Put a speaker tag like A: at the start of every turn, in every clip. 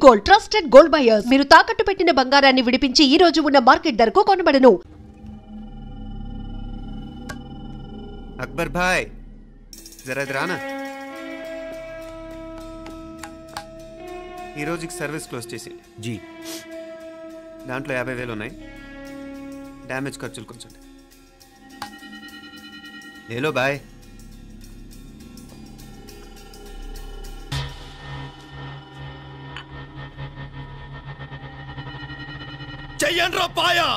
A: Gold trusted gold buyers మీరు తాకట్టు పెట్టిన బంగారాన్ని విడిపించి ఈ రోజు ఉన్న మార్కెట్ ధరకు కొనబడను.
B: అక్బర్ భాయ్ జరా రానా. ఈ రోజుకి సర్వీస్ క్లోజ్ చేసి
C: జీ
B: దాంట్లో 50,000 ఉన్నాయి. డ్యామేజ్ ఖర్చులు కొంచెం లేలో బాయ్.
C: చెయ్యండ్రా పాయా.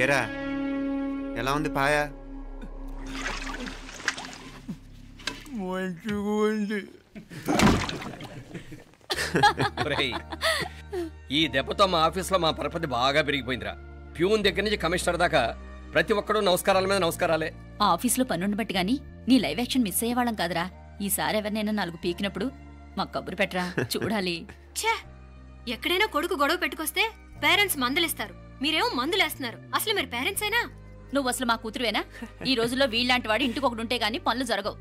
B: ఏరా ఎలా ఉంది పాయా?
D: ఈ దెబ్బతో మా ఆఫీస్లో మా పరపతి బాగా పెరిగిపోయిందిరా. ప్యూన్ దగ్గర నుంచి కమిషనర్ దాకా ప్రతి ఒక్కడు నమస్కారాల మీద నమస్కారాలే.
E: ఆఫీస్లో పనుండి బట్టి గాని నీ లైవ్ యాక్షన్ మిస్ అయ్యేవాళ్ళం కాదురా. ఈసారి ఎవరినైనా 4 పీకినప్పుడు మాకు కబురు పెట్టరా, చూడాలి.
F: ఎక్కడైనా కొడుకు గొడవ పెట్టుకొస్తే పేరెంట్స్ మందలిస్తారు, మీరేమో మందులేస్తున్నారు. అసలు మీరు పేరెంట్స్ అయినా?
E: నువ్వు అసలు మా కూతురువేనా? ఈ రోజుల్లో వీళ్ళంటి వాడు ఇంటికి ఒకటి ఉంటే గానీ పనులు జరగవు.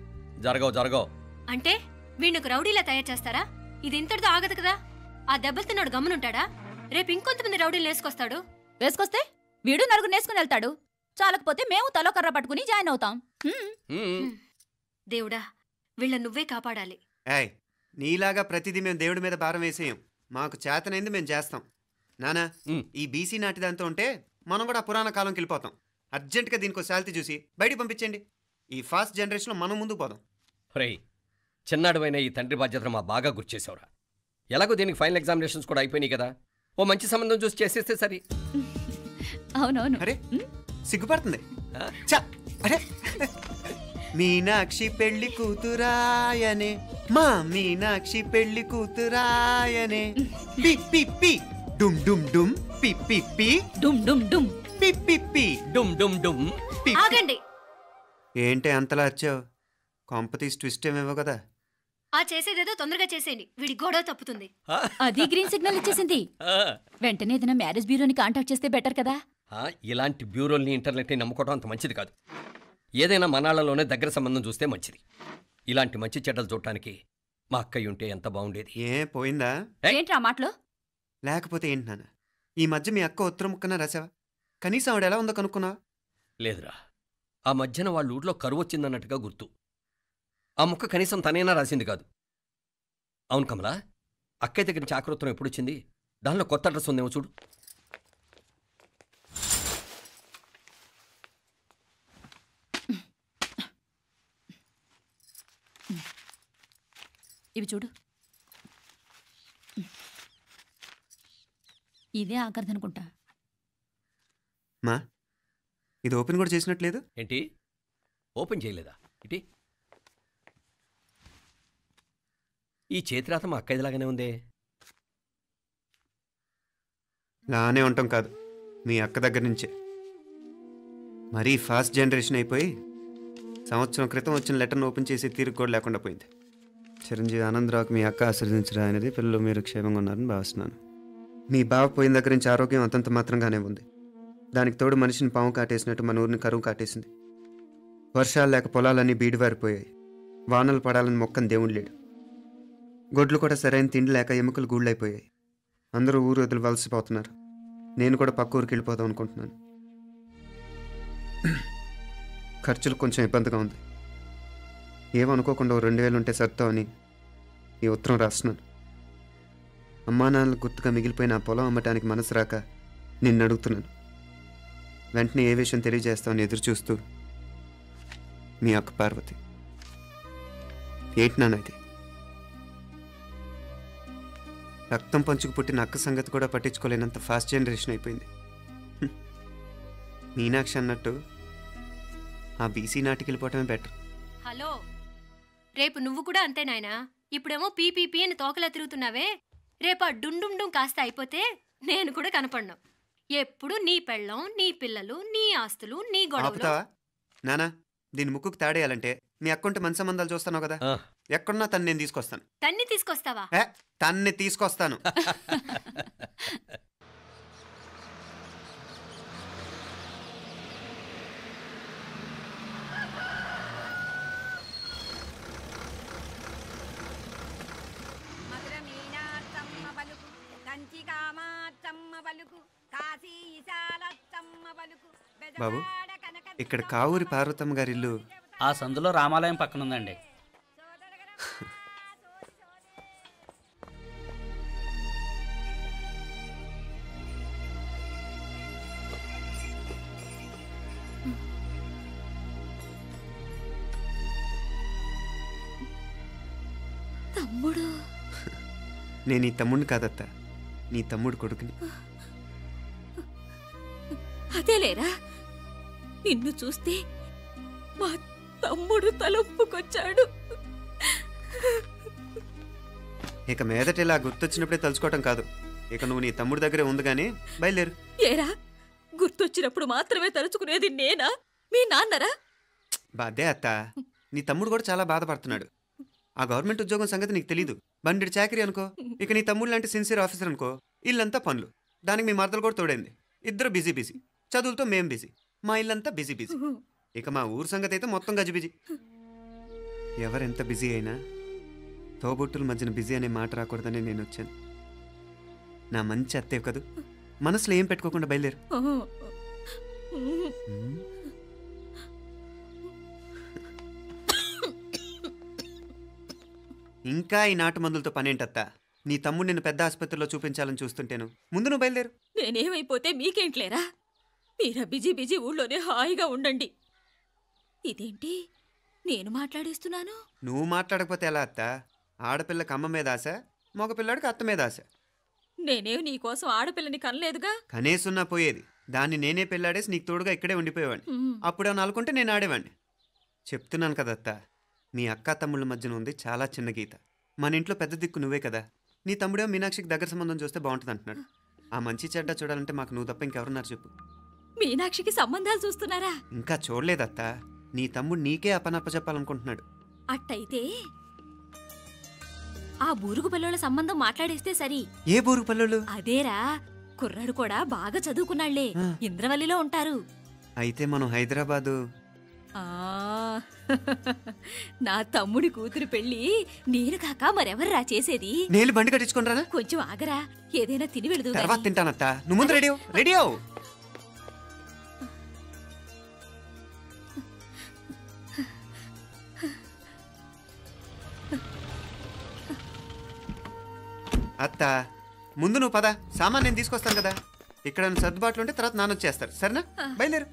D: జరగవు
F: అంటే వీణ్ణకు రౌడీలా తయారు చేస్తారా? ఇది ఇంతటితో ఆగదు కదా. ఆ దెబ్బలు తిన్నాడు గమ్మునుంటాడా? రేపు ఇంకొంతమంది రౌడీలు
E: వేసుకొస్తే వీడు నలుగురు నేసుకుని వెళ్తాడు. చాలకపోతే మేము తలో కర్ర పట్టుకుని జాయిన్ అవుతాం.
F: దేవుడా, వీళ్ళ నువ్వే కాపాడాలి.
B: ఏయ్, నీలాగా ప్రతిదీ మేము దేవుడి మీద భారం వేసేయం. మాకు చేతనైంది మేము చేస్తాం. నానా, ఈ బీసీ నాటిదాంతో ఉంటే మనం కూడా పురాణ కాలంకి వెళ్ళిపోతాం. అర్జెంటుగా దీనికి శాలిటీ చూసి బయటికి పంపించండి. ఈ ఫాస్ట్ జనరేషన్లో మనం ముందుకు పోదాం.
D: చిన్నాడువైన ఈ తండ్రి బాధ్యతను మా బాగా గుర్చేసావురా. ఎలాగో దీనికి ఫైనల్ ఎగ్జామినేషన్స్ కూడా అయిపోయినాయి కదా, ఓ మంచి సంబంధం చూసి చేసేస్తే సరి.
E: అవునవును.
B: అరే సిగ్గుపడుతుంది. అరే మీనాక్షి పెళ్లి కూతురాయనే, మా మీనాక్షి పెళ్లి కూతురాయనే. పి పి పి డుమ్ డుమ్ డుమ్ పి పి పి
E: డుమ్ డుమ్ డుమ్
B: పి పి పి
D: డుమ్ డుమ్ డుమ్.
F: ఆగండి.
B: ఏంటి అంతలా వచ్చావు? కాంపతీస్ ట్విస్ట్ ఏమేవో కదా.
F: ఆ చేసేదేదో తొందరగా చేసేయండి, వీడి గొడవ తప్పుతుంది.
E: అది గ్రీన్ సిగ్నల్ ఇచ్చేసింది. వెంటనే ఏదైనా మ్యారేజ్ బ్యూరోని కాంటాక్ట్ చేస్తే బెటర్ కదా.
D: ఇలాంటి బ్యూరోల్ని ఇంటర్నెట్ని నమ్ముకోవడం అంత మంచిది కాదు. ఏదైనా మనాళ్ళలోనే దగ్గర సంబంధం చూస్తే మంచిది. ఇలాంటి మంచి చెడ్డలు చూడటానికి మా అక్కయ్య ఉంటే ఎంత బాగుండేది.
B: పోయిందా?
E: ఏంట్రా మాటలు?
B: లేకపోతే ఏంటి నాన్న, ఈ మధ్య మీ అక్క ఉత్తరం ముక్కన రాసావా? కనీసం ఆవిడ ఎలా ఉందో కనుక్కున్నావా?
D: లేదురా, ఆ మధ్యన వాళ్ళ ఊర్లో కరువు వచ్చిందన్నట్టుగా గుర్తు. ఆ ముక్క కనీసం తనైనా రాసింది కాదు. అవును కమలా, అక్కయ్య దగ్గర నుంచి ఆకృతం ఎప్పుడొచ్చింది? దానిలో కొత్త అడ్రస్ ఉందేమో చూడు.
E: ఇవి చూడు. ఇదే ఆఖరిదనుకుంటా.
B: మా ఇది ఓపెన్ కూడా చేసినట్లేదు.
D: ఏంటి ఓపెన్ చేయలేదా? ఇటీ ఈ చేతిరాత మా అక్కయ్యలాగానే ఉందే.
B: లానే ఉంటాం కాదు, మీ అక్క దగ్గర నుంచే. మరీ ఫాస్ట్ జనరేషన్ అయిపోయి సంవత్సరం క్రితం వచ్చిన లెటర్ను ఓపెన్ చేసి తీరుకు కూడా లేకుండా పోయింది. చిరంజీవి ఆనందరావుకి మీ అక్క ఆశీర్వదించరా అనేది పిల్లలు మీరు క్షేమంగా ఉన్నారని భావిస్తున్నాను. మీ బావ పోయిన దగ్గర నుంచి ఆరోగ్యం అంతంత మాత్రంగానే ఉంది. దానికి తోడు మనిషిని పాము కాటేసినట్టు మన ఊరిని కరువు కాటేసింది. వర్షాలు లేక పొలాలన్నీ బీడివారిపోయాయి. వానలు పడాలని మొక్కని దేవుడు లేడు. గొడ్లు కూడా సరైన తిండి లేక ఎముకలు గూళ్ళైపోయాయి. అందరూ ఊరు వదిలి వలసిపోతున్నారు. నేను కూడా పక్క ఊరికి వెళ్ళిపోదాం అనుకుంటున్నాను. ఖర్చులు కొంచెం ఇబ్బందిగా ఉంది. ఏమనుకోకుండా 2000 ఉంటే సర్దామని ఈ ఉత్తరం రాస్తున్నాను. అమ్మా నాన్నలకు గుర్తుగా మిగిలిపోయిన ఆ పొలం అమ్మటానికి మనసు రాక నిన్ను అడుగుతున్నాను. వెంటనే ఏ విషయం తెలియజేస్తామని ఎదురు చూస్తూ మీ అక్క పార్వతి. ఏంటి నాన్న ఇది? రక్తం పంచుకు పుట్టిన అక్క సంగతి కూడా పట్టించుకోలేనంత ఫాస్ట్ జనరేషన్ అయిపోయింది. మీనాక్షి అన్నట్టు ఆ బీసీ నాటికి వెళ్ళిపోవటమే బెటర్.
F: హలో, రేపు నువ్వు కూడా అంతే నాయనా. ఇప్పుడేమో పీపీపీ అని తోకలా తిరుగుతున్నావే. రేపు ఆ డుండుండుం కాస్త అయిపోతే నేను కూడా కనపడ్డాం. ఎప్పుడు నీ పెళ్ళం, నీ పిల్లలు, నీ ఆస్తులు, నీ గొడవలు.
B: ఆపుతావా నానా? దీని ముక్కుకు తాడేయాలంటే మీ అక్కంటే మంచి సంబంధాలు చూస్తాను కదా. ఎక్కడున్నా తన్ని నేను తీసుకొస్తాను.
F: తన్ని తీసుకొస్తావా?
B: తన్ని తీసుకొస్తాను. బాబు, ఇక్కడ కావూరి పార్వతమ్మ గారి ఇల్లు
G: ఆ సందులో రామాలయం పక్కనుందండి.
E: తమ్ముడు?
B: నేను ఈ తమ్ముడిని కాదత్తా, నీ తమ్ముడు కొడుకుని.
E: అదేలేరా, నిన్ను చూస్తే మా తమ్ముడు తలొప్పుకొచ్చాడు.
B: ఇక మీదట ఇలా గుర్తొచ్చినప్పుడే తలుచుకోవటం కాదు. ఇక నువ్వు నీ తమ్ముడి దగ్గరే ఉంది కానీ బయలుదేరు.
E: ఏరా, గుర్తొచ్చినప్పుడు మాత్రమే తలుచుకునేది నేనా, మీ నాన్నరా?
B: బాధే అత్త, నీ తమ్ముడు కూడా చాలా బాధపడుతున్నాడు. ఆ గవర్నమెంట్ ఉద్యోగం సంగతి నీకు తెలీదు. బండి చాకరీ అనుకో. ఇక నీ తమ్ముడు లాంటి సిన్సియర్ ఆఫీసర్ అనుకో. ఇల్లంతా పనులు. దానికి మీ మరదలు కూడా తోడైంది. ఇద్దరు బిజీ. చదువులతో మేం బిజీ. మా ఇల్లంతా బిజీ. ఇక మా ఊరు సంగతి అయితే మొత్తం గజిబిజీ. ఎవరెంత బిజీ అయినా తోబుట్టుల మధ్యన బిజీ అనే మాట రాకూడదని నేను వచ్చాను. నా మంచి అత్తయ్య కదూ, మనసులో ఏం పెట్టుకోకుండా బయలుదేరు. ఇంకా ఈ నాటు మందులతో పనేంటత్తా? నీ తమ్ముడు నిన్ను పెద్ద ఆసుపత్రిలో చూపించాలని చూస్తుంటేను. ముందు నువ్వు బయలుదేరు.
E: నేనేమైపోతే మీకేంట్లేరా? మీరా బిజీ ఊళ్ళోనే హాయిగా ఉండండి. ఇదేంటి నేను మాట్లాడేస్తున్నాను?
B: నువ్వు మాట్లాడకపోతే ఎలా అత్తా? ఆడపిల్లకి అమ్మ మీద ఆశ, మగపిల్లాడికి అత్త మీద ఆశ.
E: నేనేం నీకోసం ఆడపిల్లని కనలేదుగా.
B: కనేసున్నా పోయేది. దాన్ని నేనే పెళ్ళాడేసి నీకు తోడుగా ఇక్కడే ఉండిపోయేవాడిని. అప్పుడేమన్నా అనుకుంటే నేను ఆడేవాడిని. చెప్తున్నాను కదత్తా, మీ అక్క తమ్ముళ్ళ మధ్యన ఉంది చాలా చిన్న గీత. మన ఇంట్లో పెద్ద దిక్కు నువ్వే కదా. నీ తమ్ముడే మీనాక్షికి దగ్గర సంబంధం చూస్తే బాగుంటుంది అంటున్నాడు. ఆ మంచి చెడ్డ చూడాలంటే మాకు నువ్వు తప్ప ఇంకెవరున్నారు చెప్పు?
E: మీనాక్షికి సంబంధాలు చూస్తున్నారా?
B: ఇంకా చూడలేదత్తా. నీ తమ్ముడు నీకే అపనప్ప చెప్పాలనుకుంటున్నాడు.
E: అట్టయితే ఆ బూరుగు పిల్లల సంబంధం మాట్లాడేస్తే సరి.
B: ఏ బూరుగు పల్లెలు?
E: అదేరా, కుర్రాడు కూడా బాగా చదువుకున్నాళ్లే, ఇంద్రవల్లిలో ఉంటారు.
B: అయితే మనం హైదరాబాదు.
E: ఆ నా తమ్ముడి కూతురు పెళ్లి నేను కాక మరెవర్రా చేసేది?
B: నేను బండి కట్టించుకుంటారా?
E: కొంచెం ఆగరా, ఏదైనా తిని వెళదు.
B: తర్వాత తింటానత్త. నువ్వు ముందు రెడీ రెడీ అవు. అత్త ముందు నువ్వు పద, సామాన్ నేను తీసుకొస్తాను కదా. ఇక్కడ సర్దుబాట్లు ఉంటే తర్వాత నాన్న వచ్చేస్తారు. సరేనా? బయలుదేరు.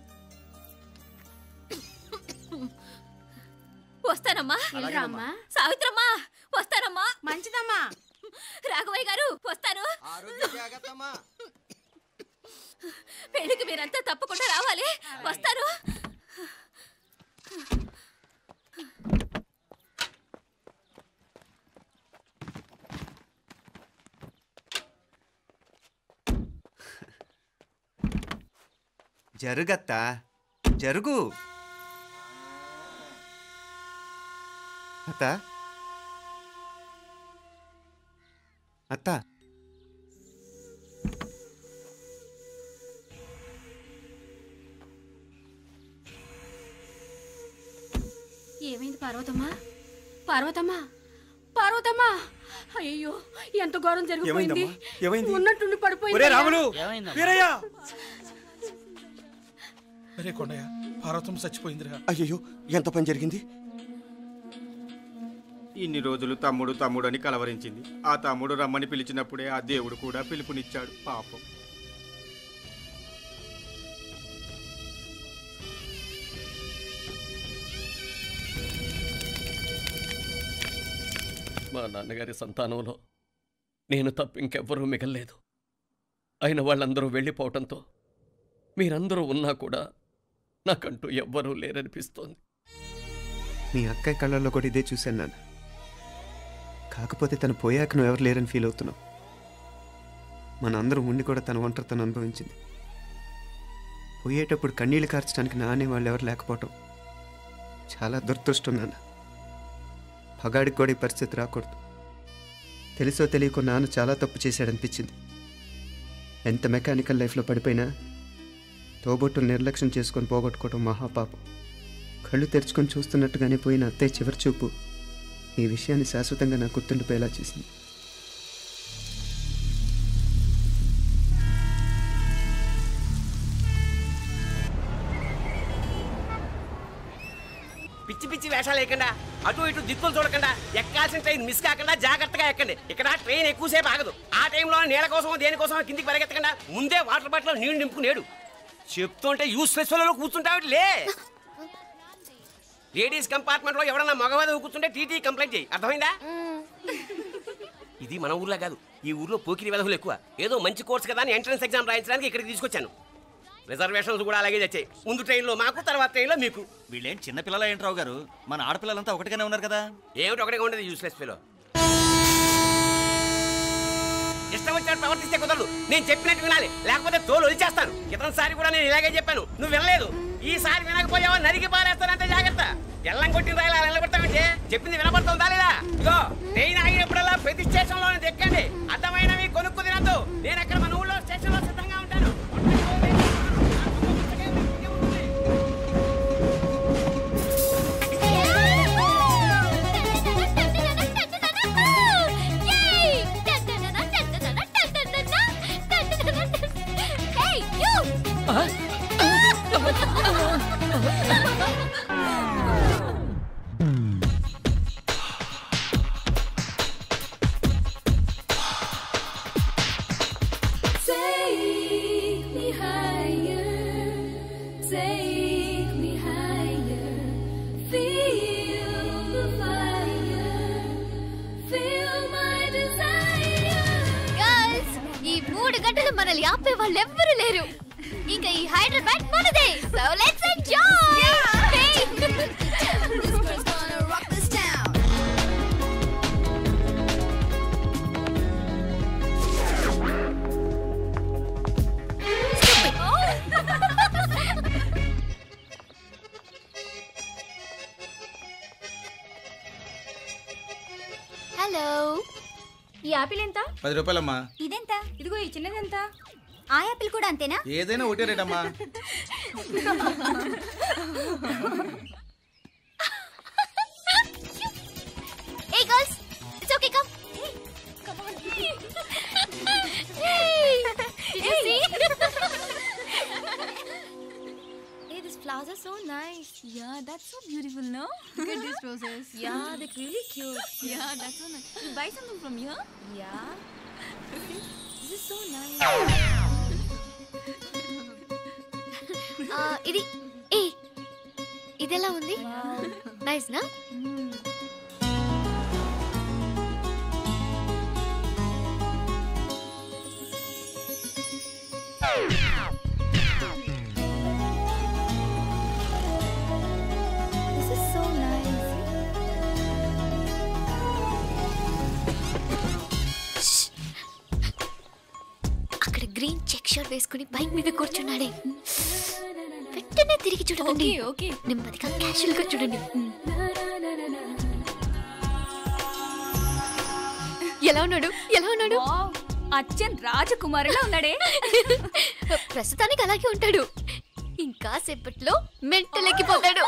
E: వస్తానమ్మా. సావిత్రమ్మా వస్తానమ్మా.
H: మంచిదమ్మా.
E: రాఘవయ్య గారు వస్తాను. పెళ్లికి మీరంతా తప్పకుండా రావాలి. వస్తాను.
B: జరుగత్తా, జరుగు. అత్త అత్త
H: ఏమైంది పార్వతమ్మా? పార్వతమ్మా, పార్వతమ్మా! అయ్యో, ఎంత ఘోరం జరిగిపోయింది. ఉన్నట్టుండి పడిపోయింది.
C: రాములు, వీరయ్య!
I: అరే కొండయ్య, పార్వతమ్మ చచ్చిపోయిందిరా.
C: అయ్యో, ఎంత పని జరిగింది?
J: ఇన్ని రోజులు తమ్ముడు తమ్ముడు అని కలవరించింది. ఆ తమ్ముడు రమ్మని పిలిచినప్పుడే ఆ దేవుడు కూడా పిలుపునిచ్చాడు. పాపం.
D: మా నాన్నగారి సంతానంలో నేను తప్ప ఇంకెవ్వరూ మిగల్లేదు. అయిన వాళ్ళందరూ వెళ్ళిపోవటంతో మీరందరూ ఉన్నా కూడా నాకంటూ ఎవ్వరూ లేరనిపిస్తోంది.
B: మీ అక్కయ్య కళ్ళల్లో కూడా ఇదే చూశాను నాన్న. కాకపోతే తను పోయాక నువ్వు ఎవరు లేరని ఫీల్ అవుతున్నావు. మన అందరం ఉండి కూడా తన ఒంటరితను అనుభవించింది. పోయేటప్పుడు కన్నీళ్ళు కార్చడానికి నానే వాళ్ళు ఎవరు లేకపోవటం చాలా దురదృష్టం నాన్న. పగాడికి కూడా ఈ పరిస్థితి రాకూడదు. తెలుసో తెలియకో నాన్న చాలా తప్పు చేశాడనిపించింది. ఎంత మెకానికల్ లైఫ్లో పడిపోయినా తోబొట్టులు నిర్లక్ష్యం చేసుకొని పోగొట్టుకోవడం మహాపాపం. కళ్ళు తెరుచుకొని చూస్తున్నట్టుగానే పోయిన అత్తయ్య చివరి చూపు ఈ విషయాన్ని శాశ్వతంగా నా గుర్తుండిపోయేలా చేసింది.
K: పిచ్చి పిచ్చి వేషాలు వేయకుండా, అటు ఇటు దిక్కులు చూడకుండా, ఎక్కాల్సిన ట్రైన్ మిస్ కాకుండా జాగ్రత్తగా ఎక్కండి. ఇక్కడ ట్రైన్ ఎక్కువసేపు ఆగదు. ఆ టైంలో నీళ్ళ కోసం దేనికోసం కిందికి పరిగెత్తకుండా ముందే వాటర్ బాటిల్ నీళ్లు నింపుకునేడు. చెప్తుంటే యూస్లెస్ లో కూర్చుంటావు. లే, లేడీస్ కంపార్ట్మెంట్ లో ఎవడన్నా మగవాది కూర్చుంటే టీటీ కంప్లైంట్ చేయి. అర్థమైందా? ఇది మన ఊర్లో కాదు. ఈ ఊర్లో పోకిరి వెధవులు ఎక్కువ. ఏదో మంచి కోర్స్ కదా అని ఎంట్రన్స్ ఎగ్జామ్ రాయించడానికి ఇక్కడికి తీసుకొచ్చాను. రిజర్వేషన్స్ కూడా అలాగే వచ్చాయి. ముందు ట్రైన్లో మాకు, తర్వాత ట్రైన్లో మీకు.
C: వీళ్ళేం చిన్నపిల్లల ఏంట్రావు గారు? మన ఆడపిల్లలంతా ఒకటిగానే ఉన్నారు కదా.
K: ఏమిటి ఒకటిగా ఉండదు యూస్లెస్ ఫెలో. ఇష్టం వచ్చినట్టు ప్రవర్తిస్తే కుదరదు. నేను చెప్పినట్టు వినాలి, లేకపోతే తోలు వదిలేస్తాను. ఇతనిసారి కూడా నేను ఇలాగే చెప్పాను, నువ్వు వినలేదు. ఈసారి వినకపోయావా నరికి పారేస్తానంటే జాగ్రత్త. ఎల్లం కొట్టిన రాయలా నిలబడతామంటే చెప్పింది వినపడుతుందా లేదా? ఇదో ట్రైన్ ఆగినప్పుడల్లా ప్రతి స్టేషన్ లో ఎక్కండి. అర్థమైనవి కొనుక్కు తినద్దు. నేను అక్కడ మన ఊళ్ళో స్టేషన్ లో సిద్ధంగా ఉంటాను.
L: మనల్ని ఆపే వాళ్ళు ఎవ్వరూ లేరు. ఇక ఈ హైదరాబాద్ మనదే. So let's enjoy. హలో, ఈ ఆపిల్ ఎంత?
C: 10 రూపాయలమ్మా.
L: ఇదెంత?
H: ఇదిగో ఈ చిన్నది ఎంత?
L: ఆ యాపిల్ కూడా అంతేనా?
I: ఏదైనా ఒకటే రేటమ్మా.
L: Hey girls, it's okay, come. Come on. Hey, did you see? Hey, these flowers are so nice.
M: Yeah, that's so beautiful, no? Look at these roses.
L: Yeah, they're really cute.
M: Yeah, that's so nice. You buy something from here?
L: Yeah. This is so nice. ఇది ఏ ఇదెలా ఉంది? Nice నా? This is so nice. అక్కడ green check shirt వేసుకుని bike మీద కూర్చున్నాడే. వెంటనే తిరిగి చూడండి.
M: ఓకే
L: నెమ్మదిగా క్యాషువల్ గా చూడండి. ఎలా ఉన్నాడు? ఎలా ఉన్నాడు?
M: అచ్చన్ రాజకుమారిలా ఉన్నాడే.
L: ప్రస్తుతానికి అలాగే ఉంటాడు. ఇంకా సేపట్లో మెంటల్ ఎక్కిపోతాడు.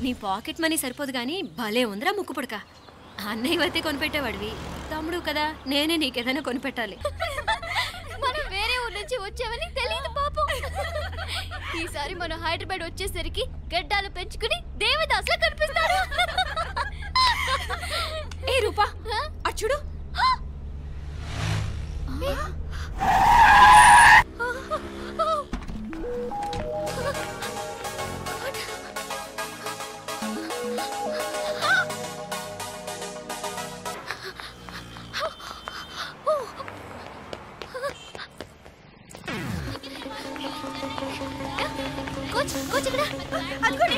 F: నీ పాకెట్ మనీ సరిపోదు కానీ భలే ఉందిరా ముక్కు పుడక. అన్నయ్య అయితే కొనిపెట్టేవాడివి, తమ్ముడు కదా నేనే నీకేదైనా కొనిపెట్టాలి.
L: మనం వేరే ఊరు నుంచి వచ్చామని తెలియదు పాపం. ఈసారి మనం హైదరాబాద్ వచ్చేసరికి గడ్డాలు పెంచుకుని దేవదాసులా కనిపిస్తారు.
M: ఏ రూపా అచ్చుడు.
L: కోచ్ కోచ్ ఇక్కడ అదిగోండి.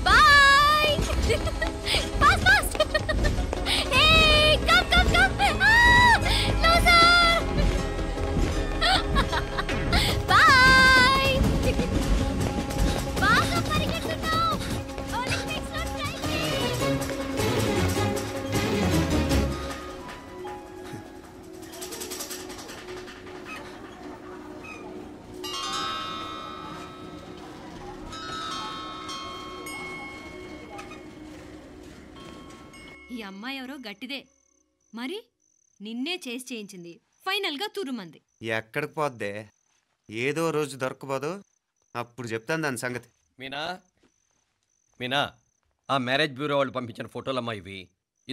L: Bye. Fast fast. Hey come come come. No sir. Bye. బాగా పరిగెడుతున్నావు. ఒలింపిక్స్ లో ట్రై చేయి.
F: ఈ అమ్మాయి ఎవరో గట్టిదే, మరి నిన్నే చేసి చేయించింది, ఫైనల్గా తురుమంది.
B: ఎక్కడికి పోద్దే? ఏదో రోజు దొరకపోదు, అప్పుడు చెప్తాను దాని సంగతి.
D: మీనా మీనా, ఆ మ్యారేజ్ బ్యూరో వాళ్ళు పంపించిన ఫోటోలమ్మా ఇవి.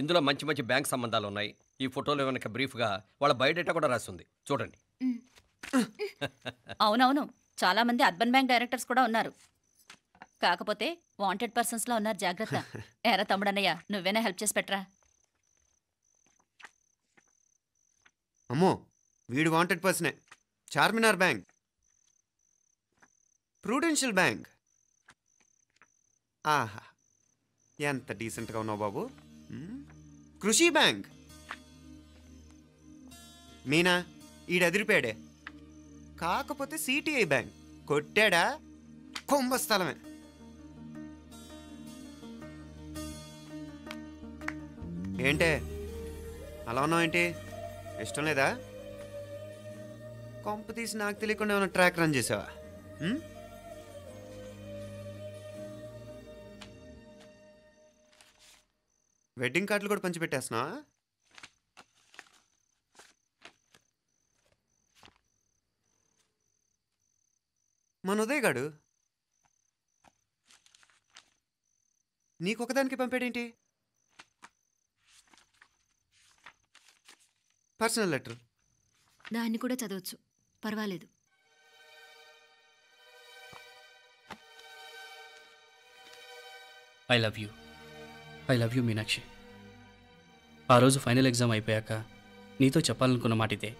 D: ఇందులో మంచి మంచి బ్యాంక్ సంబంధాలు ఉన్నాయి. ఈ ఫోటోలో వెనక బ్రీఫ్గా వాళ్ళ బయోడేటా కూడా రాస్తుంది, చూడండి.
E: అవునవును, చాలా మంది అర్బన్ బ్యాంక్ డైరెక్టర్స్ కూడా ఉన్నారు. కాకపోతే వాంటెడ్ పర్సన్స్ లా ఉన్నారు, జాగ్రత్త. ఎరా తమ్ముడన్నయ్య, నువ్వేనా హెల్ప్ చేసి పెట్టరా.
B: అమ్మో, వీడు వాంటెడ్ పర్సనే. Charminar bank, prudential bank. ఆహా, ఎంత డీసెంట్గా ఉన్నావు బాబు. కృషి బ్యాంక్. మీనా, ఈడదిరిపాడే. కాకపోతే సిటిఐ బ్యాంక్ కొట్టాడా కుంభస్థలమే. ఏంటే అలా ఉన్నావు? ఏంటి ఇష్టం లేదా? కొంప తీసి నాకు తెలియకుండా ఏమైనా ట్రాక్ రన్ చేసావా? వెడ్డింగ్ కార్డులు కూడా పంచిపెట్టేస్తున్నావా? మన ఉదయ్ గాడు నీకొకదానికి పంపాడేంటి? Personal letter.
F: దాన్ని కూడా చదవచ్చు, పర్వాలేదు.
G: I love you Meenakshi. ఆ రోజు ఫైనల్ ఎగ్జామ్ అయిపోయాక నీతో చెప్పాలనుకున్న మాట ఇదే.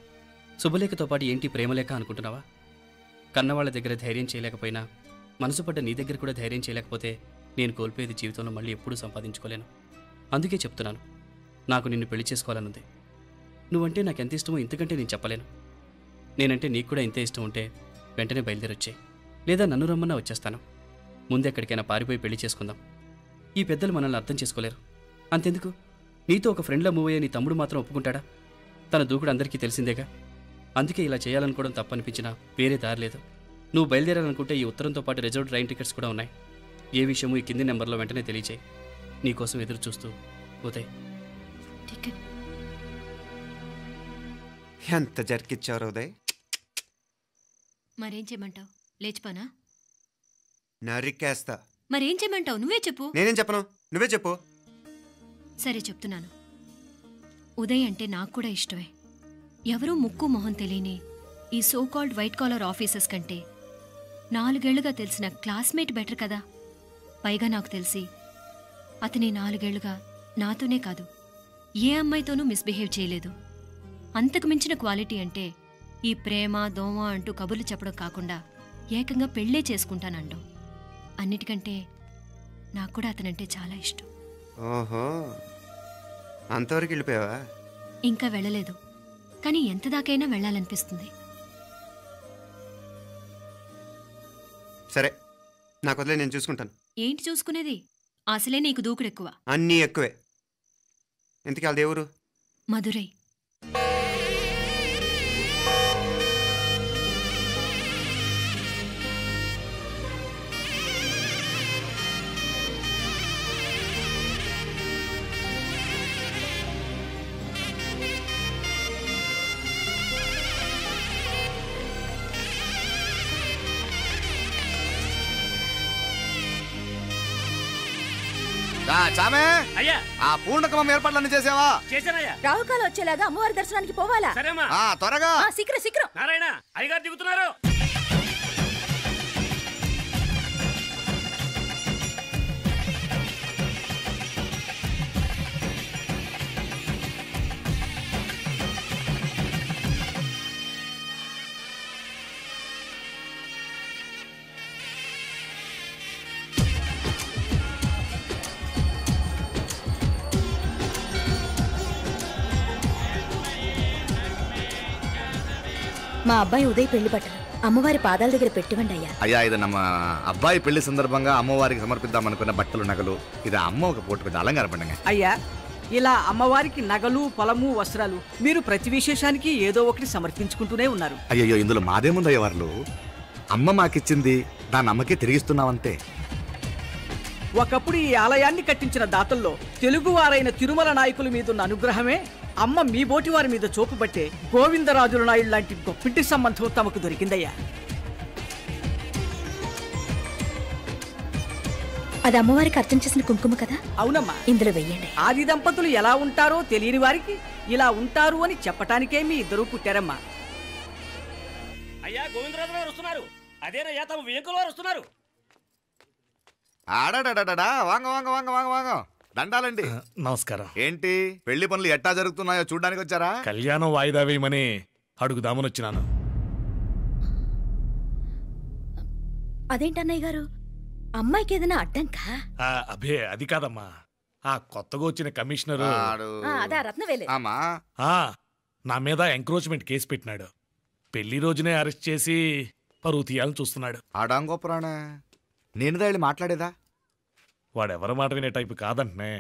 G: శుభలేఖతో పాటు ఏంటి ప్రేమలేఖ అనుకుంటున్నావా? కన్నవాళ్ళ దగ్గర ధైర్యం చేయలేకపోయినా మనసు పడ్డ నీ దగ్గర కూడా ధైర్యం చేయలేకపోతే నేను కోల్పోయేది జీవితంలో మళ్ళీ ఎప్పుడూ సంపాదించుకోలేను. అందుకే చెప్తున్నాను, నాకు నిన్ను పెళ్లి చేసుకోవాలనుంది. నువ్వంటే నాకు ఎంత ఇష్టమో ఇంతకంటే నేను చెప్పలేను. నేనంటే నీకు కూడా ఇంతే ఇష్టం ఉంటే వెంటనే బయలుదేరొచ్చాయి, లేదా నన్ను రమ్మన్నా వచ్చేస్తాను. ముందెక్కడికైనా పారిపోయి పెళ్లి చేసుకుందాం. ఈ పెద్దలు మనల్ని అర్థం చేసుకోలేరు. అంతెందుకు, నీతో ఒక ఫ్రెండ్లా మూవ్ అయ్యే నీ తమ్ముడు మాత్రం ఒప్పుకుంటాడా? తన దూకుడు అందరికీ తెలిసిందేగా. అందుకే ఇలా చేయాలనుకోవడం తప్పనిపించినా వేరే దారి లేదు. నువ్వు బయలుదేరాలనుకుంటే ఈ ఉత్తరంతో పాటు రిజర్వ్ ట్రైన్ టికెట్స్ కూడా ఉన్నాయి. ఏ విషయమూ ఈ కింది నెంబర్లో వెంటనే తెలియచేయి. నీకోసం ఎదురు చూస్తూ ఉదయ్.
B: ఎంత జరికిచ్చారు ఉదయ్.
F: మరేం చేయమంటావు? లేచిపోనా?
B: నరికేస్తా.
F: మరేం చేయమంటావు? నువ్వే చెప్పు.
B: నేనేం చెప్పను, నువ్వే చెప్పు.
F: సరే చెప్తున్నాను. ఉదయ్ అంటే నాకు కూడా ఇష్టమే. ఎవరూ ముక్కు మొహం తెలియని ఈ so called white collar officers కంటే 4 ఏళ్లుగా తెలిసిన క్లాస్మేట్ బెటర్ కదా. పైగా నాకు తెలిసి అతని 4 ఏళ్లుగా నాతోనే కాదు ఏ అమ్మాయితోనూ మిస్బిహేవ్ చేయలేదు. అంతకు మించిన క్వాలిటీ అంటే ఈ ప్రేమ దోమ అంటూ కబుర్లు చెప్పడం కాకుండా ఏకంగా పెళ్ళే చేసుకుంటానండం. అన్నిటికంటే నాకు కూడా అతనంటే చాలా ఇష్టం.
B: ఓహో, అంతవరకు వెళ్ళిపోయావా?
F: ఇంకా వెళ్ళలేదు, కానీ ఎంత దాకైనా వెళ్ళాలనిపిస్తుంది.
B: సరే, నాకు వదిలే, నేను చూసుకుంటాను.
F: ఏంటి చూసుకునేది? అసలే నీకు దూకుడెక్కువ.
B: అన్నీ ఎక్కువే. ఇంతకీ వాళ్ళ దేవురు?
F: మధురై.
N: చామే
K: అయ్యా,
N: ఆ పూర్ణకమం ఏర్పాట్లన్నీ చేసావా?
K: చేశానయ్యా.
O: రాహుకాలు వచ్చేలాగా అమ్మవారి దర్శనానికి పోవాలా?
K: సరేమ్మా.
N: త్వరగా.
O: శీఘ్రం శీఘ్రం.
K: నారాయణ అయ్యగారు దిగుతున్నారు.
O: మా అబ్బాయి ఉదయ్ పెళ్లి బట్టలు అమ్మవారి పాదాల దగ్గర పెట్టివ్వండి అయ్యా.
N: అయ్యా, ఇది నమ్మ అబ్బాయి పెళ్లి సందర్భంగా అమ్మవారికి సమర్పిద్దాం అనుకున్న బట్టలు నగలు. ఇది అమ్మ ఒక పూట పెద్ద అలంకార పండుగ.
P: అయ్యా, ఇలా అమ్మవారికి నగలు పొలము వస్త్రాలు మీరు ప్రతి విశేషానికి ఏదో ఒకటి సమర్పించుకుంటూనే ఉన్నారు.
N: అయ్యో, ఇందులో మాదేముందయ్య వాళ్ళు. అమ్మ మాకిచ్చింది, దాన్ని అమ్మకే తిరిగిస్తున్నామంతే.
P: ఒకప్పుడు ఈ ఆలయాన్ని కట్టించిన దాతల్లో తెలుగువారైన తిరుమల నాయకుల మీదున్న అనుగ్రహమే అమ్మ మీ బోటి వారి మీద చూపుబట్టే గోవిందరాజుల నాయుడు లాంటి గొప్పింటి సంబంధం తమకు దొరికిందయ్యా.
O: అది అమ్మవారికి అర్చన చేసిన కుంకుమ కదా?
P: అవునమ్మా,
O: ఇందులో వెయ్యండి.
P: ఆది దంపతులు ఎలా ఉంటారో తెలియని వారికి ఇలా ఉంటారు అని చెప్పటానికే మీ ఇద్దరూ పుట్టారమ్మా.
K: అయ్యా, గోవిందరాజు గారు వస్తున్నారు. అదేనయ్యా, తమ వెంకుల వారు వస్తున్నారు.
N: ఆడాడా, వాంగ వాంగ వాంగ వాంగ వాంగ. దండాలండి.
Q: నమస్కారం.
N: ఏంటి పెళ్లి పనులు ఎట్టా జరుగుతున్నాయో చూడడానికి వచ్చారా?
Q: కళ్యాణం వాయిదా వేయమని అడుగుదామని వచ్చినాను.
O: అదేంటన్నయ్య గారు, అమ్మాయికి ఏదైనా అడ్డంకా?
Q: అభే, అది కాదమ్మా. ఆ కొత్తగా వచ్చిన కమిషనరు
O: అదా రత్నవేలే
Q: నా మీద ఎంక్రోచ్మెంట్ కేసు పెట్టినాడు. పెళ్లి రోజునే అరెస్ట్ చేసి పరువు తీయాలని చూస్తున్నాడు.
N: ఆడాంగో పురాణ నేనుదా వెళ్ళి మాట్లాడేదా?
Q: వాడెవరి మాట వినే టైపు కాదంటనే.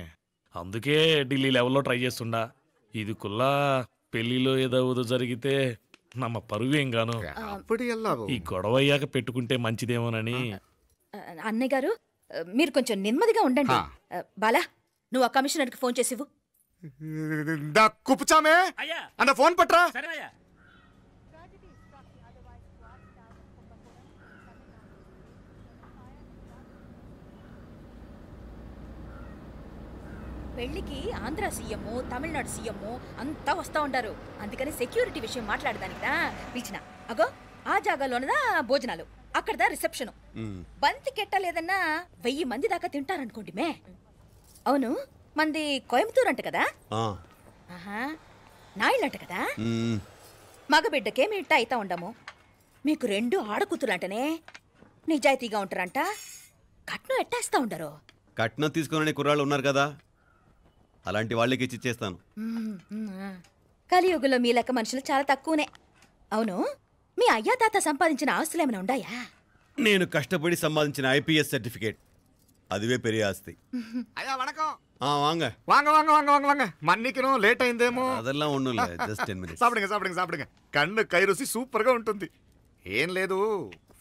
Q: అందుకే ఢిల్లీ లెవెల్లో ట్రై చేస్తుండా. ఇది కుల్లా పెళ్లిలో ఏదో జరిగితే నమ్మ పరువేం గాను. ఈ గొడవ అయ్యాక పెట్టుకుంటే మంచిదేమోనని.
O: అన్నయ్య గారు, మీరు కొంచెం నెమ్మదిగా ఉండండి. బాలా, నువ్వు ఆ కమిషనర్కి ఫోన్ చేసివు.
N: కుప్పుచామే అన్న ఫోన్ పట్రా.
O: పెళ్లికి ఆంధ్ర సీఎం, తమిళనాడు సీఎం అంతా వస్తా ఉంటారు. అందుకని సెక్యూరిటీ విషయం మాట్లాడదానికిదా పిలిచిన. అగో ఆ జాగాలోనదా భోజనాలు, అక్కడదా రిసెప్షన్. బంతి కెట్టలేదన్నా 1000 మంది దాకా తింటారనుకోండి మే. అవును, మంది కోయంబత్తూర్ అంట కదా? నాయుళ్ళంట కదా? మగబిడ్డకే మీ ఇట్ట అయితా ఉండము. మీకు 2 ఆడకూతులంటనే నిజాయితీగా ఉంటారంట. కట్నం ఎట్టేస్తా ఉండరు.
R: కట్నం తీసుకోనని కుర్రాళ్ళు ఉన్నారు కదా, అలాంటి వాళ్ళకి ఇచ్చేస్తాను.
O: కలియుగంలో మీ లెక్క మనుషులు చాలా తక్కువనే. అవును, మీ అయ్యా తాత సంపాదించిన ఆస్తులు ఏమైనా ఉన్నాయా?
R: నేను కష్టపడి సంపాదించిన ఐపీఎస్ సర్టిఫికేట్, అదివే పెరిగే ఆస్తి.
N: అయ్యా వణకం.
R: வாங்க
N: வாங்க வாங்க வாங்க வாங்க வாங்க மன்னிக்கணும் లేట్ అయిందేమో.
R: அதெல்லாம் ஒண்ணும் இல்ல, just 10 minutes.
N: సాப்பிடுங்க సాப்பிடுங்க సాப்பிடுங்க. కన్ను కై రుచి సూపర్ గా ఉంటుంది. ఏం లేదు,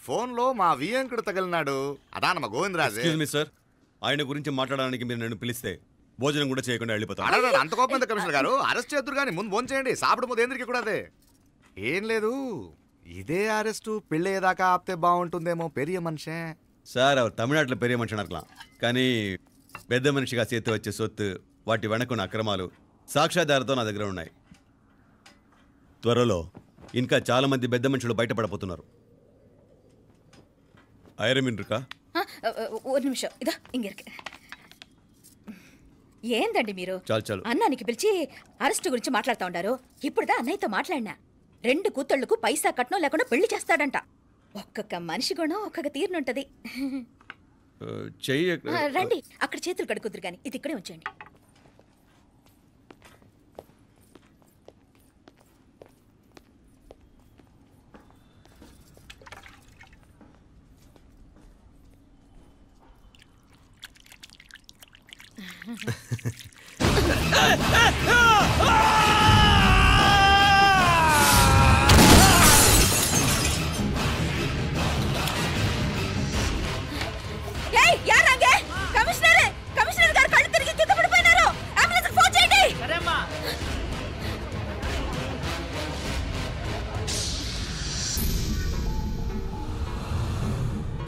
N: ఫోన్ లో మా వియంకుడు తగిలినాడు, అదా నమ్మ గోవిందరాజు.
R: ఎక్స్క్యూజ్ మీ సార్, ఆయన గురించి మాట్లాడడానికి మీరు నన్ను పిలిస్తే భోజనం కూడా చేయకుండా వెళ్ళిపోతాను.
N: అడగ అంత కోపం ఎంత కమిషనర్ గారు? అరెస్ట్ చేద్దరు కానీ ముందు ఫోన్ చేయండి, సాப்பிடும் పోతే ఎందుకు కూడా అదే. ఏం లేదు, ఇదే అరెస్టు పెళ్ళేదాకా ఆపితే బాగుంటుందేమో. పెరియ మనిషే
R: సార్, அவர் தமிழ்நாட்டில் பெரிய మనిషి అనర్కలాం, కానీ పెద్ద మనిషిగా చేతి వచ్చే సొత్తు, వాటి వెనకున్న అక్రమాలు సాక్ష్యాధారతో నా దగ్గర ఉన్నాయి. త్వరలో ఇంకా చాలా మంది పెద్ద మనుషులు బయటపడబోతున్నారు. ఐరమిన్ రుకా
O: ఒక నిమిషం, ఇదా ఇంక ఏందండి మీరు?
R: చాలు
O: అన్నానికి పిలిచి అరెస్టు గురించి మాట్లాడుతూ ఉండారు. ఇప్పుడుదా అన్నయ్యతో మాట్లాడినా 2 కూతుళ్లకు పైసా కట్నం లేకుండా పెళ్లి చేస్తాడంట. ఒక్కొక్క మనిషి గుణం ఒక్కొక్క తీరునుంటది.
R: చెయ్యి
O: రండి, అక్కడ చేతులు కడుకుదురు గాని ఇది ఇక్కడే ఉంచండి.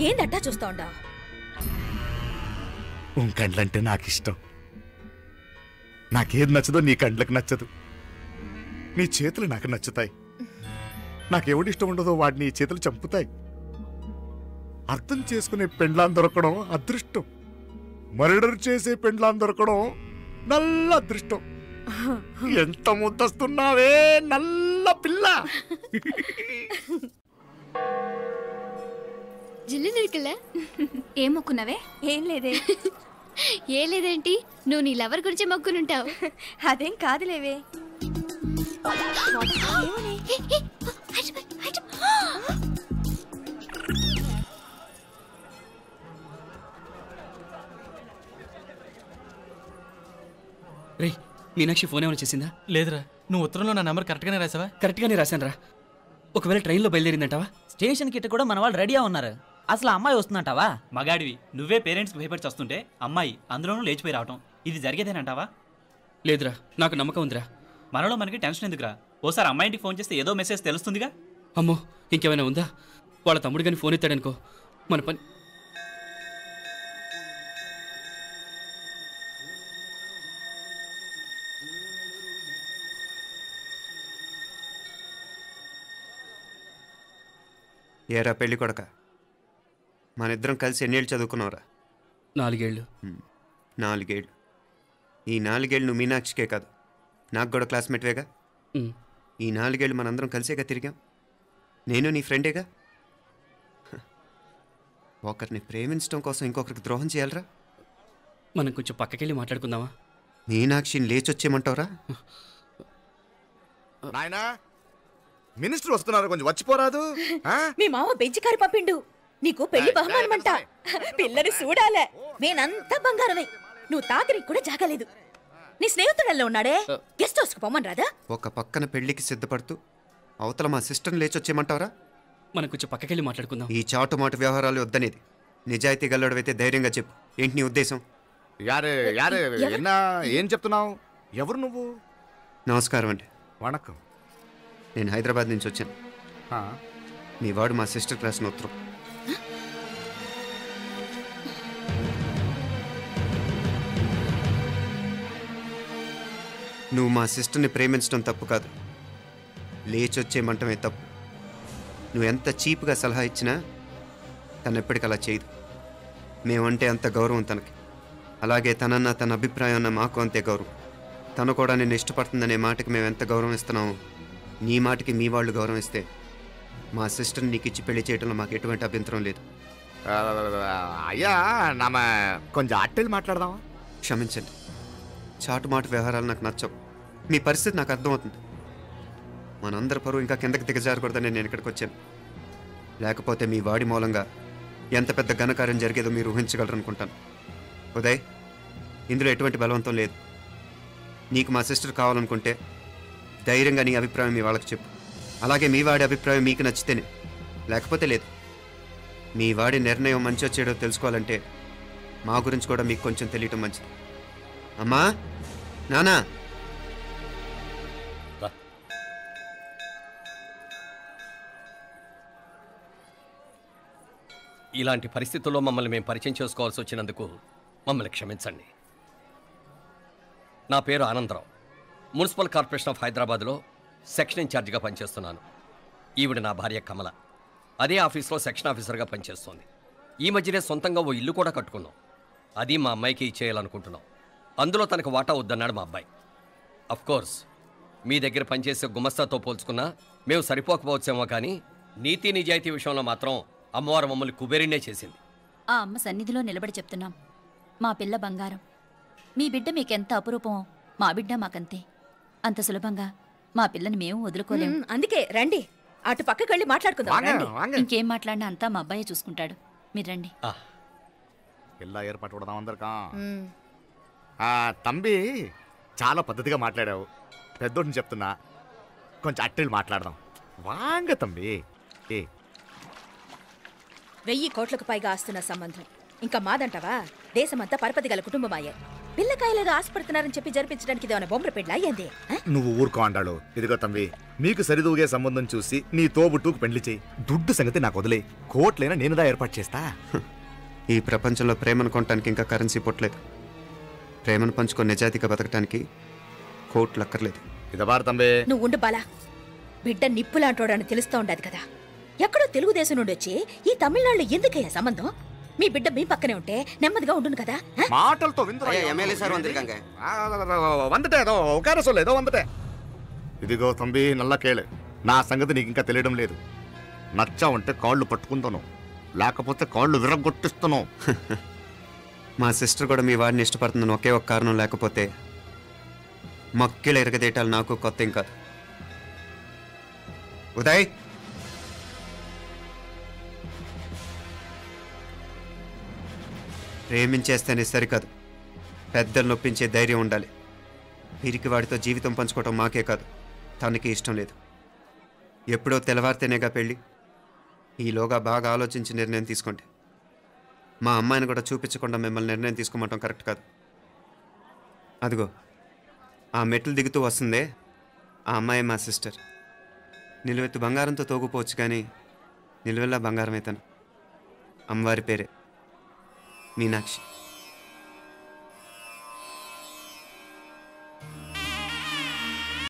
O: ఏందట్టా చూస్తా ఉండా?
N: కండ్లంటే నాకు ఇష్టం. నాకేది నచ్చదో నీ కండ్లకు నచ్చదు, నీ చేతులు నాకు నచ్చుతాయి. నాకెవడి ఇష్టం ఉండదో వాడిని నీ చేతులు చంపుతాయి. అర్థం చేసుకునే పెండ్లాం దొరకడం అదృష్టం, మర్డర్ చేసే పెండ్లాం దొరకడం నల్ల అదృష్టం. ఎంత ముద్దస్తున్నావే నల్ల పిల్ల.
L: జిల్లు నిరుకులే
M: ఏం మొక్కున్నావే? ఏం లేదే.
L: ఏ లేదేంటి, నువ్వు నీ లవర్ గురించి మొక్కునుంటావు.
M: అదేం కాదులేవే.
G: రే, మీనాక్షి ఫోన్ ఏమైనా చేసిందా?
S: లేదురా. నువ్వు ఉత్తరంలో నా నెంబర్ కరెక్ట్గానే రాసావా?
G: కరెక్ట్గానే రాశాను రా. ఒకవేళ ట్రైన్లో బయలుదేరిందంటావా?
T: స్టేషన్ కిட்ட కూడా మన వాళ్ళు రెడీగా ఉన్నారు. అసలు అమ్మాయి వస్తుందంటావా?
U: మగాడివి నువ్వే పేరెంట్స్కి భయపడి వస్తుంటే అమ్మాయి అందులోనూ లేచిపోయి రావటం ఇది జరిగేదేనంటావా?
G: లేదురా, నాకు నమ్మకం ఉందిరా.
U: మనలో మనకి టెన్షన్ ఎందుకురా? ఓసారి అమ్మాయి ఇంటికి ఫోన్ చేస్తే ఏదో మెసేజ్ తెలుస్తుందిగా.
G: అమ్మో, ఇంకేమైనా ఉందా? వాళ్ళ తమ్ముడు కానీ ఫోన్ ఎత్తాడనుకో, మన పని.
B: ఏరా పెళ్ళి కొడక, మన ఇద్దరం కలిసి ఎన్నేళ్ళు చదువుకున్నావురా?
G: 4 ఏళ్ళు.
B: 4 ఏళ్ళు. ఈ 4 ఏళ్ళు నువ్వు మీనాక్షికే కాదు, నాకు కూడా క్లాస్మేట్వేగా. ఈ 4 ఏళ్ళు మనందరం కలిసేగా తిరిగాం. నేను నీ ఫ్రెండేగా. ఒకరిని ప్రేమించడం కోసం ఇంకొకరికి ద్రోహం చేయాలరా?
G: మనం కొంచెం పక్కకెళ్ళి మాట్లాడుకుందామా?
B: మీనాక్షిని లేచొచ్చేయమంటావురా?
N: నాయనా, మినిస్టర్ వస్తున్నారు, కొంచెం వచ్చిపోరాదు.
O: మీ మామ బెంచి కారు పంపిండు, నీకు పెళ్లి బహుమానమంట. పిల్లని చూడాలే, నేనంతా బంగారమే. నువ్వు తాకరికి కూడా జాగలేదు. నీ స్నేహితుడల్లో ఉన్నాడే, గెస్ట్ హౌస్కి పొమ్మని రాదా?
B: ఒక పక్కన పెళ్లికి సిద్ధపడుతూ అవతల మా సిస్టర్ని లేచొచ్చేయమంటావరా?
G: మనం కొంచెం పక్కకెళ్ళి మాట్లాడుకుందాం.
B: ఈ చాటుమాటు వ్యవహారాలు వద్దనేది. నిజాయితీ గల్లడవైతే ధైర్యంగా చెప్పు, ఏంటి నీ ఉద్దేశం?
N: యారే యారే ఎన్నా ఏం చెప్తున్నావు? ఎవరు నువ్వు?
B: నమస్కారం అండి.
N: వణకం.
B: నేను హైదరాబాద్ నుంచి వచ్చాను. మీ వాడు మా సిస్టర్ క్లాస్ ఉత్తరం. నువ్వు మా సిస్టర్ని ప్రేమించడం తప్పు కాదు, లేచొచ్చేయమంటమే తప్పు. నువ్వు ఎంత చీప్గా సలహా ఇచ్చినా తను ఎప్పటికీ అలా చేయదు. మేమంటే అంత గౌరవం తనకి, అలాగే తనన్న తన అభిప్రాయం అన్న మాకు అంతే గౌరవం. తను కూడా నిన్ను ఇష్టపడుతుందనే మాటకి మేము ఎంత గౌరవం ఇస్తున్నామో నీ మాటకి మీ వాళ్ళు గౌరవం ఇస్తే మా సిస్టర్ని నీకు ఇచ్చి పెళ్లి చేయడంలో మాకు ఎటువంటి అభ్యంతరం లేదు.
N: అయ్యా నామ కొంచెం అట్టెలు మాట్లాడదామా?
B: క్షమించండి, చాటుమాటు వ్యవహారాలు నాకు నచ్చవు. మీ పరిస్థితి నాకు అర్థమవుతుంది. మనందరి పరువు ఇంకా కిందకి దిగజారకూడదని నేను ఇక్కడికి వచ్చాను. లేకపోతే మీ వాడి మూలంగా ఎంత పెద్ద ఘనకార్యం జరిగేదో మీరు ఊహించగలరనుకుంటాను. ఉదయ్, ఇందులో ఎటువంటి బలవంతం లేదు. నీకు మా సిస్టర్ కావాలనుకుంటే ధైర్యంగా నీ అభిప్రాయం మీ వాళ్ళకి చెప్పు. అలాగే మీ వాడి అభిప్రాయం మీకు నచ్చితేనే, లేకపోతే లేదు. మీ వాడి నిర్ణయం మంచో చెడో తెలుసుకోవాలంటే మా గురించి కూడా మీకు కొంచెం తెలియటం మంచిది. అమ్మా, నానా,
D: ఇలాంటి పరిస్థితుల్లో మమ్మల్ని మేము పరిచయం చేసుకోవాల్సి వచ్చినందుకు మమ్మల్ని క్షమించండి. నా పేరు ఆనందరావు. మున్సిపల్ కార్పొరేషన్ ఆఫ్ హైదరాబాద్లో సెక్షన్ ఇన్ఛార్జిగా పనిచేస్తున్నాను. ఈవిడ నా భార్య కమల. అదే ఆఫీస్లో సెక్షన్ ఆఫీసర్గా పనిచేస్తోంది. ఈ మధ్యనే సొంతంగా ఓ ఇల్లు కూడా కట్టుకున్నాం. అది మా అమ్మాయికి ఇచ్చేయాలనుకుంటున్నాం. అందులో తనకు వాటా వద్దన్నాడు మా అబ్బాయి. అఫ్కోర్స్ మీ దగ్గర పనిచేసే గుమస్తాతో పోల్చుకున్నా మేము సరిపోకపోవచ్చేమో, కానీ నీతి నిజాయితీ విషయంలో మాత్రం అమ్మవారు మమ్మల్ని కుబేరినే చేసింది.
E: ఆ అమ్మ సన్నిధిలో నిలబడి చెప్తున్నాం, మా పిల్ల బంగారం. మీ బిడ్డ మీకెంత అపురూపమో మా బిడ్డ మాకంతే. అంత సులభంగా మా పిల్లని మేము వదులుకోలేము.
O: అందుకే రండి, అటు పక్కకి వెళ్ళి మాట్లాడుకుందాం. రండి.
E: ఇంకేం మాట్లాడినా అంతా మా అబ్బాయే చూసుకుంటాడు. మీరు రండి.
N: ఎలా ఏర్పాటు కొడదాం అందరికా. తంబి, చాలా పద్ధతిగా మాట్లాడావు. పెద్దోడిని చెప్తున్నా, కొంచెం అట్టెలు మాట్లాడదాం. వాంగ తంబి.
O: 1000 కోట్లకు పైగా ఆస్తున్న సంబంధం ఇంకా మాదంటావా? దేశమంతా పరపతి గల కుటుంబమాయే. పిల్లకాయలేదో ఆశపడుతున్నారని చెప్పి జరిపించడానికి ఇదేమైనా బొమ్మర పెళ్ళి అయ్యింది?
N: నువ్వు ఊరుకో అంటాడు. ఇదిగో తంబి, మీకు సరిదూగే సంబంధం చూసి నీ తోబుట్టుకు పెళ్లి చేయి. దుడ్డు సంగతి నాకు వదిలే. కోట్లైనా నేనుదా ఏర్పాటు చేస్తా.
B: ఈ ప్రపంచంలో ప్రేమను కొనటానికి ఇంకా కరెన్సీ పుట్టలేదు. ప్రేమను పంచుకొని నిజాయితీగా బతకటానికి కోట్లు అక్కర్లేదు.
N: ఇదబారు తంబే.
O: నువ్వు ఉండు బాలా. బిడ్డ నిప్పులాంటోడని తెలుస్తూ ఉండదు కదా. ఎక్కడో తెలుగుదేశం నుండి వచ్చి ఈ తమిళనాడులో ఎందుకయ్యా సంబంధం? మీ బిడ్డ మీ పక్కనే ఉంటే నెమ్మదిగా ఉండును కదా.
N: మాటలతో ఇదిగో తంబి, నల్ల కేళే. నా సంగతి నీకు ఇంకా తెలియడం లేదు. నచ్చా ఉంటే కాళ్ళు పట్టుకుంటాను, లేకపోతే కాళ్ళు విరగొట్టిస్తాను.
B: మా సిస్టర్ కూడా మీ వాడిని ఇష్టపడుతుందని ఒకే ఒక కారణం లేకపోతే మక్కిళ్ళ ఎరగదేటాలు నాకు కొత్త ఏం కాదు. ఉదయ్, ప్రేమించేస్తేనే సరికాదు, పెద్దలు నొప్పించే ధైర్యం ఉండాలి. వీరికి వాడితో జీవితం పంచుకోవటం మాకే కాదు, తనకి ఇష్టం లేదు. ఎప్పుడో తెల్లవారితేనేగా పెళ్ళి. ఈలోగా బాగా ఆలోచించి నిర్ణయం తీసుకోండి. మా అమ్మాయిని కూడా చూపించకుండా మిమ్మల్ని నిర్ణయం తీసుకోమంటాం కరెక్ట్ కాదు. అదిగో ఆ మెట్లు దిగుతూ వస్తుందే, ఆ అమ్మాయి మా సిస్టర్. నిలువెత్తు బంగారంతో తోగుపోవచ్చు, కానీ నిలువెల్లా బంగారం అవుతాను. అమ్మవారి పేరే మీనాక్షి.